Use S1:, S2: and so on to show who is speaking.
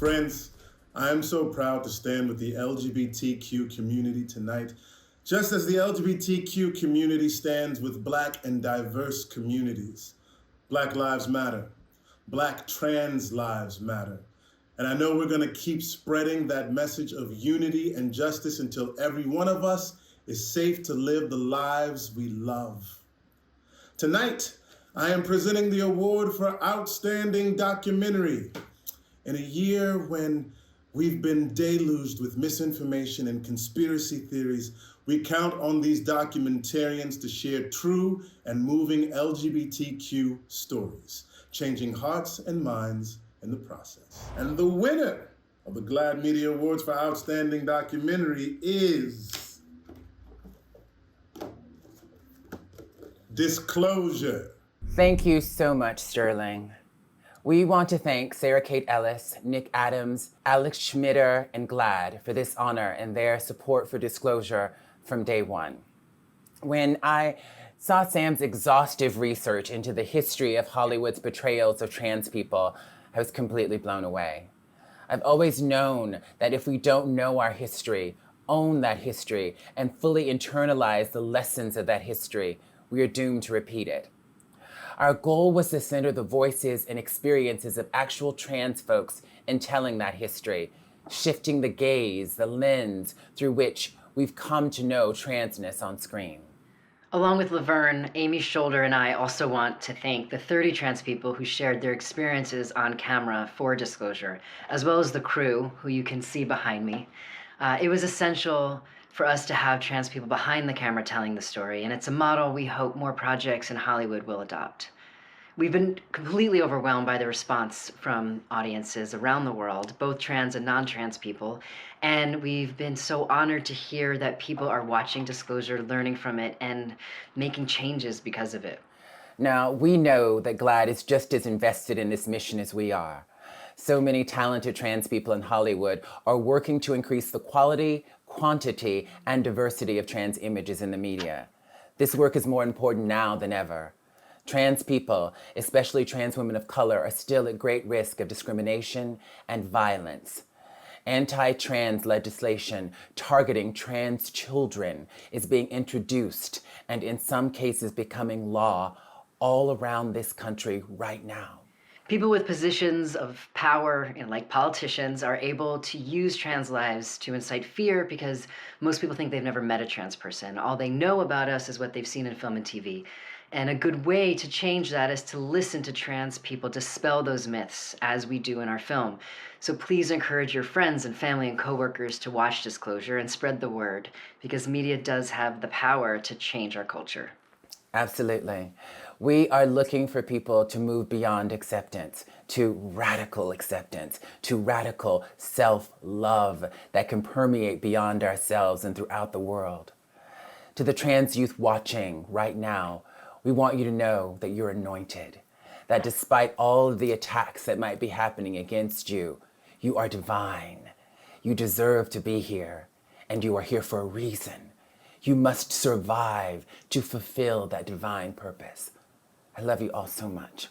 S1: Friends, I am so proud to stand with the LGBTQ community tonight, just as the LGBTQ community stands with Black and diverse communities. Black lives matter. Black trans lives matter. And I know we're going to keep spreading that message of unity and justice until every one of us is safe to live the lives we love. Tonight, I am presenting the award for Outstanding Documentary. In a year when we've been deluged with misinformation and conspiracy theories, we count on these documentarians to share true and moving LGBTQ stories, changing hearts and minds in the process. And the winner of the GLAAD Media Awards for Outstanding Documentary is Disclosure.
S2: Thank you so much, Sterling. We want to thank Sarah Kate Ellis, Nick Adams, Alex Schmitter, and GLAAD for this honor and their support for Disclosure from day one. When I saw Sam's exhaustive research into the history of Hollywood's portrayals of trans people, I was completely blown away. I've always known that if we don't know our history, own that history, and fully internalize the lessons of that history, we are doomed to repeat it. Our goal was to center the voices and experiences of actual trans folks in telling that history, shifting the gaze, the lens through which we've come to know transness on screen.
S3: Along with Laverne, Amy Shoulder and I also want to thank the 30 trans people who shared their experiences on camera for Disclosure, as well as the crew, who you can see behind me. It was essential for us to have trans people behind the camera telling the story, and it's a model we hope more projects in Hollywood will adopt. We've been completely overwhelmed by the response from audiences around the world, both trans and non-trans people, and we've been so honored to hear that people are watching Disclosure, learning from it, and making changes because of it.
S2: Now, we know that GLAAD is just as invested in this mission as we are. So many talented trans people in Hollywood are working to increase the quality, quantity, and diversity of trans images in the media. This work is more important now than ever. Trans people, especially trans women of color, are still at great risk of discrimination and violence. Anti-trans legislation targeting trans children is being introduced and in some cases becoming law all around this country right now.
S3: People with positions of power, like politicians, are able to use trans lives to incite fear because most people think they've never met a trans person. All they know about us is what they've seen in film and TV. And a good way to change that is to listen to trans people, dispel those myths, as we do in our film. So please encourage your friends and family and coworkers to watch Disclosure and spread the word, because media does have the power to change our culture.
S2: Absolutely. We are looking for people to move beyond acceptance, to radical acceptance, to radical self-love that can permeate beyond ourselves and throughout the world. To the trans youth watching right now, we want you to know that you're anointed, that despite all of the attacks that might be happening against you, you are divine. You deserve to be here, and you are here for a reason. You must survive to fulfill that divine purpose. I love you all so much.